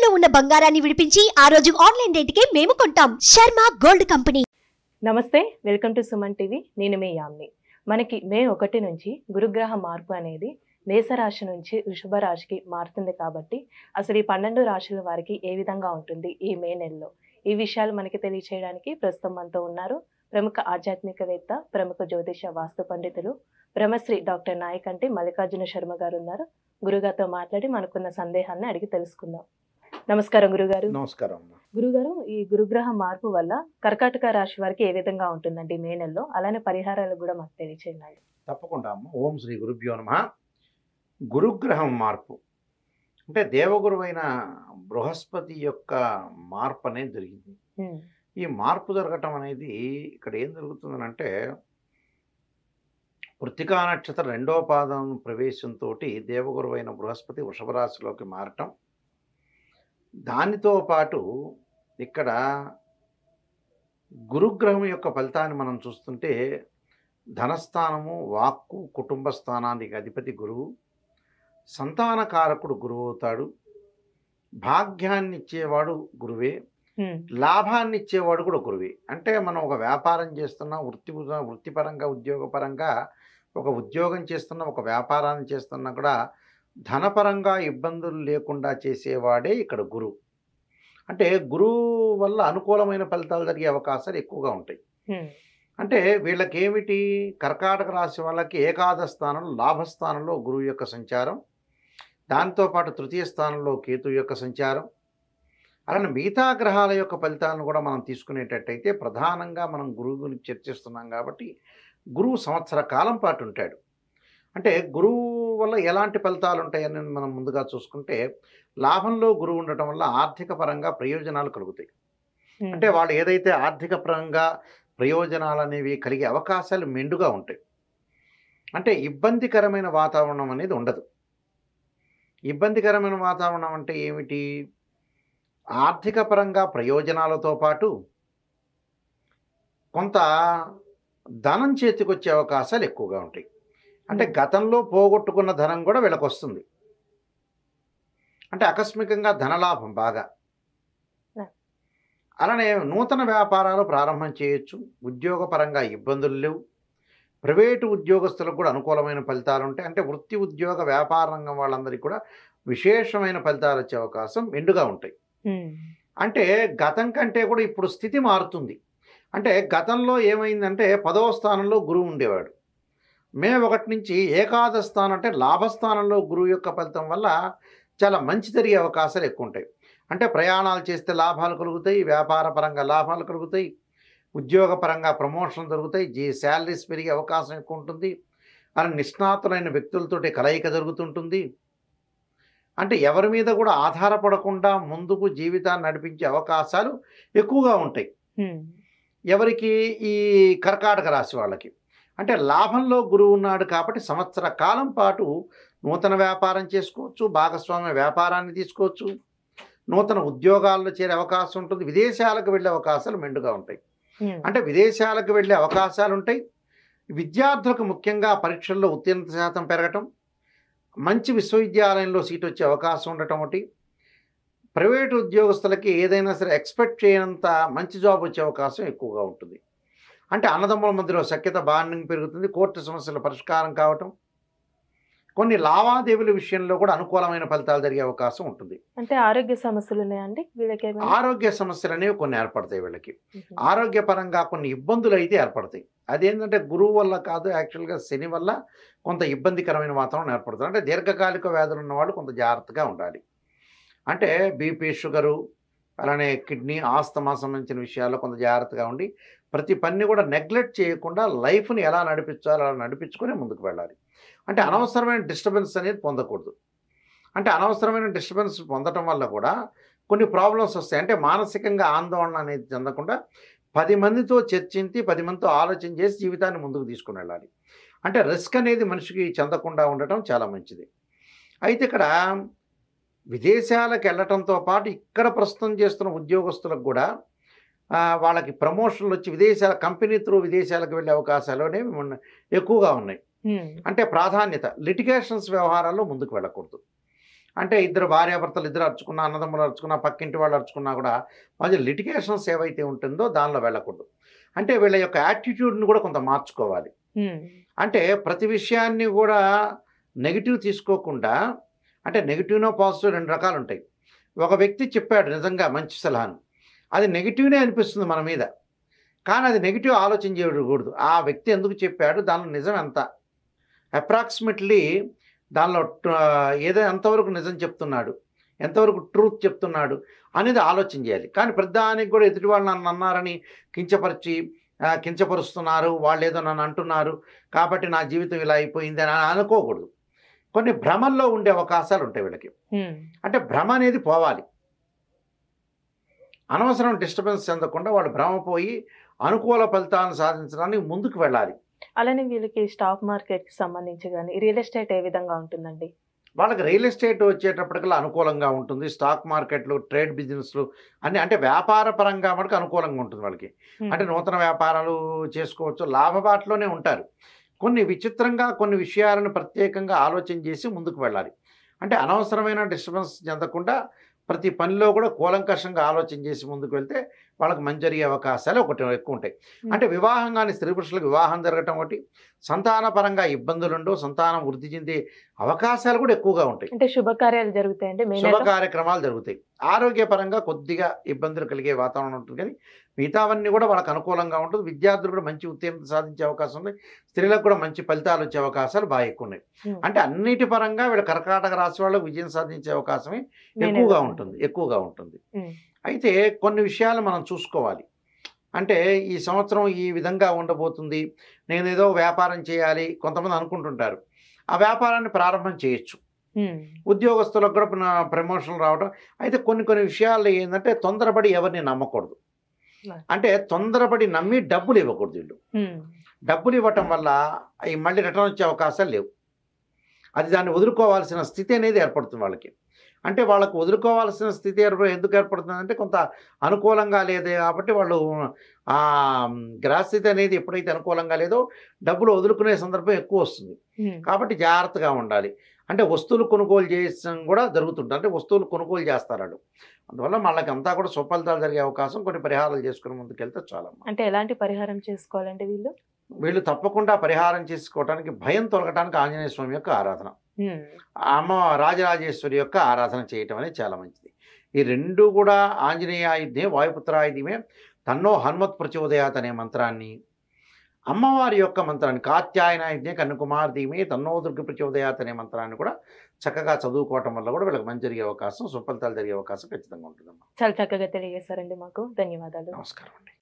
తాకట్టులో ఉన్న బంగారాన్ని విడిపించి ఆ రోజు ఆన్లైన్ రేటుకే మేము కొంటాం. Sharma gold company. నమస్తే, వెల్కమ్ టు సుమన్ టీవీ. నేను మీ యామ్ని. మనకి మే 1 నుంచి గురుగ్రహ మార్పు అనేది మేషరాశి నుంచి వృషభ రాశికి మారుతుంది కాబట్టి అసలు ఈ 12 రాశుల వారికి ఏ విధంగా ఉంటుంది ఈ మే నెలలో, ఈ విషయాలు మనకి తెలియచేయడానికి ప్రస్తుతం మనతో ఉన్నారు ప్రముఖ ఆధ్యాత్మికవేత్త, ప్రముఖ జ్యోతిష వాస్తు పండితులు బ్రహ్మశ్రీ డాక్టర్ నాయకంటి మల్లికార్జున శర్మ గారు ఉన్నారు. గురుగారితో మాట్లాడి మనకున్న సందేహాన్ని అడిగి తెలుసుకుందాం. నమస్కారం గురుగారు. నమస్కారం. గురుగారు, ఈ గురుగ్రహ మార్పు వల్ల కర్కాటక రాశి వారికి ఏ విధంగా ఉంటుందండి మే నెలలో, అలానే పరిహారాలు కూడా మాకు తెలియచేయండి. తప్పకుండా అమ్మ. ఓం శ్రీ గురుభ్యో నమః. గురుగ్రహం మార్పు అంటే దేవగురువైన బృహస్పతి యొక్క మార్పు అనేది జరిగింది. ఈ మార్పు జరగటం అనేది ఇక్కడ ఏం జరుగుతుందనంటే, కృత్తికా నక్షత్ర 2వ పాదం ప్రవేశంతో దేవగురువైన బృహస్పతి వృషభ రాశిలోకి మారటం, దానితో పాటు ఇక్కడ గురుగ్రహం యొక్క ఫలితాన్ని మనం చూస్తుంటే ధనస్థానము, వాక్కు, కుటుంబ స్థానానికి అధిపతి గురువు, సంతానకారకుడు గురువు అవుతాడు, భాగ్యాన్ని ఇచ్చేవాడు గురువే, లాభాన్ని ఇచ్చేవాడు కూడా గురువే. అంటే మనం ఒక వ్యాపారం చేస్తున్నా, వృత్తిపరంగా ఉద్యోగపరంగా ఒక ఉద్యోగం చేస్తున్నా, ఒక వ్యాపారాన్ని చేస్తున్నా కూడా ధనపరంగా ఇబ్బందులు లేకుండా చేసేవాడే ఇక్కడ గురువు. అంటే గురువు వల్ల అనుకూలమైన ఫలితాలు జరిగే అవకాశాలు ఎక్కువగా ఉంటాయి. అంటే వీళ్ళకి ఏమిటి, కర్కాటక రాశి వాళ్ళకి ఏకాదశ స్థానంలో లాభస్థానంలో గురువు యొక్క సంచారం, దాంతోపాటు తృతీయ స్థానంలో కేతు యొక్క సంచారం, అలానే మిగతా గ్రహాల యొక్క ఫలితాలను కూడా మనం తీసుకునేటట్టయితే ప్రధానంగా మనం గురువు గురించి చర్చిస్తున్నాం కాబట్టి గురువు సంవత్సర కాలం పాటు ఉంటాడు. అంటే గురువు వల్ల ఎలాంటి ఫలితాలు ఉంటాయని మనం ముందుగా చూసుకుంటే, లాభంలో గురువు ఉండటం వల్ల ఆర్థిక పరంగా ప్రయోజనాలు కలుగుతాయి. అంటే వాళ్ళు ఏదైతే ఆర్థిక పరంగా ప్రయోజనాలు అనేవి కలిగే అవకాశాలు మెండుగా ఉంటాయి. అంటే ఇబ్బందికరమైన వాతావరణం అనేది ఉండదు. ఇబ్బందికరమైన వాతావరణం అంటే ఏమిటి, ఆర్థిక పరంగా ప్రయోజనాలతో పాటు కొంత ధనం చేతికొచ్చే అవకాశాలు ఎక్కువగా ఉంటాయి. అంటే గతంలో పోగొట్టుకున్న ధనం కూడా వీళ్ళకి వస్తుంది. అంటే ఆకస్మికంగా ధనలాభం బాగా. అలానే నూతన వ్యాపారాలు ప్రారంభం చేయొచ్చు. ఉద్యోగపరంగా ఇబ్బందులు లేవు. ప్రైవేటు ఉద్యోగస్తులకు కూడా అనుకూలమైన ఫలితాలు ఉంటాయి. అంటే వృత్తి, ఉద్యోగ, వ్యాపార రంగం వాళ్ళందరికీ కూడా విశేషమైన ఫలితాలు వచ్చే అవకాశం మెండుగా ఉంటాయి. అంటే గతం కంటే కూడా ఇప్పుడు స్థితి మారుతుంది. అంటే గతంలో ఏమైందంటే 10వ స్థానంలో గురువు ఉండేవాడు. మే 1 నుంచి ఏకాదశ స్థానం అంటే లాభస్థానంలో గురువు యొక్క ఫలితం వల్ల చాలా మంచి జరిగే అవకాశాలు ఎక్కువ ఉంటాయి. అంటే ప్రయాణాలు చేస్తే లాభాలు కలుగుతాయి, వ్యాపార పరంగా లాభాలు కలుగుతాయి, ఉద్యోగపరంగా ప్రమోషన్లు దొరుకుతాయి, శాలరీస్ పెరిగే అవకాశం ఎక్కువ ఉంటుంది. అలా నిష్ణాతులైన వ్యక్తులతోటి కలయిక జరుగుతుంటుంది. అంటే ఎవరి మీద కూడా ఆధారపడకుండా ముందుకు జీవితాన్ని నడిపించే అవకాశాలు ఎక్కువగా ఉంటాయి. ఎవరికి, ఈ కర్కాటక రాశి వాళ్ళకి. అంటే లాభంలో గురువు ఉన్నాడు కాబట్టి సంవత్సర కాలం పాటు నూతన వ్యాపారం చేసుకోవచ్చు, భాగస్వామ్య వ్యాపారాన్ని తీసుకోవచ్చు, నూతన ఉద్యోగాల్లో చేరే అవకాశం ఉంటుంది, విదేశాలకు వెళ్ళే అవకాశాలు మెండుగా ఉంటాయి. అంటే విదేశాలకు వెళ్ళే అవకాశాలు ఉంటాయి. విద్యార్థులకు ముఖ్యంగా పరీక్షల్లో ఉత్తీర్ణత శాతం పెరగటం, మంచి విశ్వవిద్యాలయంలో సీట్ వచ్చే అవకాశం ఉండటం ఒకటి, ప్రైవేటు ఉద్యోగస్తులకి ఏదైనా సరే ఎక్స్పెక్ట్ చేయనంత మంచి జాబ్ వచ్చే అవకాశం ఎక్కువగా ఉంటుంది. అంటే అన్నదమ్ముల మధ్యలో సఖ్యత, బాండింగ్ పెరుగుతుంది, కోర్టు సమస్యల పరిష్కారం కావటం, కొన్ని లావాదేవీల విషయంలో కూడా అనుకూలమైన ఫలితాలు జరిగే అవకాశం ఉంటుంది. అంటే ఆరోగ్య సమస్యలు ఉన్నాయండి వీళ్ళకి? ఆరోగ్య సమస్యలు అనేవి కొన్ని ఏర్పడతాయి వీళ్ళకి. ఆరోగ్యపరంగా కొన్ని ఇబ్బందులు అయితే ఏర్పడతాయి. అదేంటంటే గురువు వల్ల కాదు, యాక్చువల్గా శని వల్ల కొంత ఇబ్బందికరమైన వాతావరణం ఏర్పడుతుంది. అంటే దీర్ఘకాలిక వ్యాధులు ఉన్నవాళ్ళు కొంత జాగ్రత్తగా ఉండాలి. అంటే బీపీ, షుగరు, అలానే కిడ్నీ, ఆస్తమా సంబంధించిన విషయాల్లో కొంత జాగ్రత్తగా ఉండి ప్రతి పని కూడా నెగ్లెక్ట్ చేయకుండా లైఫ్ని ఎలా నడిపించాలో అలా నడిపించుకొని ముందుకు వెళ్ళాలి. అంటే అనవసరమైన డిస్టర్బెన్స్ అనేది పొందకూడదు. అంటే అనవసరమైన డిస్టర్బెన్స్ పొందటం వల్ల కూడా కొన్ని ప్రాబ్లమ్స్ వస్తాయి. అంటే మానసికంగా ఆందోళన అనేది చెందకుండా 10 మందితో చర్చించి 10 మందితో ఆలోచన చేసి జీవితాన్ని ముందుకు తీసుకుని వెళ్ళాలి. అంటే రిస్క్ అనేది మనిషికి చెందకుండా ఉండటం చాలా మంచిది. అయితే ఇక్కడ విదేశాలకు వెళ్ళటంతో పాటు ఇక్కడ ప్రస్తుతం చేస్తున్న ఉద్యోగస్తులకు కూడా వాళ్ళకి ప్రమోషన్లు వచ్చి విదేశాల కంపెనీ త్రూ విదేశాలకు వెళ్ళే అవకాశాలు అనేవి ఎక్కువగా ఉన్నాయి. అంటే ప్రాధాన్యత లిటిగేషన్స్ వ్యవహారాల్లో ముందుకు వెళ్ళకూడదు. అంటే ఇద్దరు భార్యాభర్తలు ఇద్దరు అరుచుకున్నా, అన్నదమ్ములు అరుచుకున్నా, పక్కింటి వాళ్ళు అరుచుకున్నా కూడా మధ్య లిటిగేషన్స్ ఏవైతే ఉంటుందో దానిలో వెళ్ళకూడదు. అంటే వీళ్ళ యొక్క యాటిట్యూడ్ని కూడా కొంత మార్చుకోవాలి. అంటే ప్రతి విషయాన్ని కూడా నెగిటివ్ తీసుకోకుండా, అంటే నెగిటివ్నో పాజిటివ్ 2 రకాలు ఉంటాయి. ఒక వ్యక్తి చెప్పాడు నిజంగా మంచి సలహాను, అది నెగిటివ్నే అనిపిస్తుంది మన మీద, కానీ అది నెగిటివ్ ఆలోచన చేయకూడదు. ఆ వ్యక్తి ఎందుకు చెప్పాడు, దానిలో నిజం ఎంత, అప్రాక్సిమేట్లీ దానిలో ఏదో ఎంతవరకు నిజం చెప్తున్నాడు, ఎంతవరకు ట్రూత్ చెప్తున్నాడు అనేది ఆలోచన చేయాలి. కానీ ప్రతిదానికి కూడా ఎదుటి వాళ్ళు నన్ను అన్నారని కించపరుస్తున్నారు, వాళ్ళు ఏదో నన్ను అంటున్నారు కాబట్టి నా జీవితం ఇలా అయిపోయింది అని అనుకోకూడదు. కొన్ని భ్రమల్లో ఉండే అవకాశాలు ఉంటాయి వీళ్ళకి. అంటే భ్రమ అనేది పోవాలి. అనవసరం డిస్టర్బెన్స్ చెందకుండా వాళ్ళు భ్రమ పోయి అనుకూల ఫలితాలను సాధించడానికి ముందుకు వెళ్ళాలి. అలానే వీళ్ళకి స్టాక్ మార్కెట్కి సంబంధించి కానీ రియల్ ఎస్టేట్ ఏ విధంగా ఉంటుందండి? వాళ్ళకి రియల్ ఎస్టేట్ వచ్చేటప్పటికల్లా అనుకూలంగా ఉంటుంది. స్టాక్ మార్కెట్లు, ట్రేడ్ బిజినెస్లు అన్నీ, అంటే వ్యాపార పరంగా మనకు అనుకూలంగా ఉంటుంది వాళ్ళకి. అంటే నూతన వ్యాపారాలు చేసుకోవచ్చు, లాభబాటలోనే ఉంటారు. కొన్ని విచిత్రంగా కొన్ని విషయాలను ప్రత్యేకంగా ఆలోచన చేసి ముందుకు వెళ్ళాలి. అంటే అనవసరమైన డిస్టర్బెన్స్ చెందకుండా ప్రతి పనిలో కూడా కూలంకషంగా ఆలోచన చేసి ముందుకు వెళ్తే వాళ్ళకి మంచి జరిగే అవకాశాలు ఎక్కువ ఉంటాయి. అంటే వివాహం కానీ స్త్రీ పురుషులకు వివాహం జరగటం ఒకటి, సంతానపరంగా ఇబ్బందులు ఉండవు, సంతానం వృద్ధి చెందే అవకాశాలు కూడా ఎక్కువగా ఉంటాయి. అంటే శుభకార్యాలు జరుగుతాయండి, శుభ కార్యక్రమాలు జరుగుతాయి. ఆరోగ్యపరంగా కొద్దిగా ఇబ్బందులు కలిగే వాతావరణం ఉంటుంది, కానీ మిగతావన్నీ కూడా వాళ్ళకి అనుకూలంగా ఉంటుంది. విద్యార్థులు కూడా మంచి ఉత్తీర్ణత సాధించే అవకాశం ఉంది. స్త్రీలకు కూడా మంచి ఫలితాలు వచ్చే అవకాశాలు బాగా ఎక్కువ ఉన్నాయి. అంటే అన్నిటి పరంగా వీళ్ళ కర్కాటక రాశి వాళ్ళకు విజయం సాధించే అవకాశమే ఎక్కువగా ఉంటుంది. అయితే కొన్ని విషయాలు మనం చూసుకోవాలి. అంటే ఈ సంవత్సరం ఈ విధంగా ఉండబోతుంది, నేను ఏదో వ్యాపారం చేయాలి కొంతమంది అనుకుంటుంటారు. ఆ వ్యాపారాన్ని ప్రారంభం చేయొచ్చు. ఉద్యోగస్తులకు కూడా ప్రమోషన్లు రావడం. అయితే కొన్ని విషయాల్లో ఏంటంటే తొందరపడి ఎవరిని నమ్మకూడదు. అంటే తొందరపడి నమ్మి డబ్బులు ఇవ్వకూడదు. వీళ్ళు డబ్బులు ఇవ్వటం వల్ల అవి మళ్ళీ రిటర్న్ వచ్చే అవకాశాలు లేవు. అది దాన్ని వదులుకోవాల్సిన స్థితి అనేది ఏర్పడుతుంది వాళ్ళకి. అంటే వాళ్ళకు వదులుకోవాల్సిన స్థితి ఎందుకు ఏర్పడుతుందంటే కొంత అనుకూలంగా లేదు కాబట్టి వాళ్ళు ఆ గ్రహస్థితి అనేది ఎప్పుడైతే అనుకూలంగా లేదో డబ్బులు వదులుకునే సందర్భం ఎక్కువ వస్తుంది. కాబట్టి జాగ్రత్తగా ఉండాలి. అంటే వస్తువులు కొనుగోలు చేయడం కూడా జరుగుతుంది. అంటే వస్తువులు కొనుగోలు చేస్తారు. అందువల్ల వాళ్ళకి అంతా కూడా సుఫలితాలు జరిగే అవకాశం, కొన్ని పరిహారాలు చేసుకుని ముందుకెళ్తే చాలా. అంటే ఎలాంటి పరిహారం చేసుకోవాలంటే వీళ్ళు తప్పకుండా పరిహారం చేసుకోవడానికి, భయం తొలగటానికి ఆంజనేయ స్వామి యొక్క ఆరాధన, అమ్మ రాజరాజేశ్వరి యొక్క ఆరాధన చేయటం అనేది చాలా మంచిది. ఈ 2 కూడా ఆంజనేయాయుధ్యే వాయుపుత్రాయుధ్యమే తన్నో హనుమత్ ప్రచోదయాత్ అనే మంత్రాన్ని, అమ్మవారి యొక్క మంత్రాన్ని కాత్యాయనాయుధ్యే కన్నుకుమార్ ధీమే తన్నో దుర్గ ప్రచోదయాత్ అనే మంత్రాన్ని కూడా చక్కగా చదువుకోవటం వల్ల కూడా వీళ్ళకి మంచి జరిగే అవకాశం, సుఫలితాలు జరిగే అవకాశం ఖచ్చితంగా ఉంటుందమ్మా. చాలా చక్కగా తెలియజేశారండి మాకు. ధన్యవాదాలు. నమస్కారం అండి.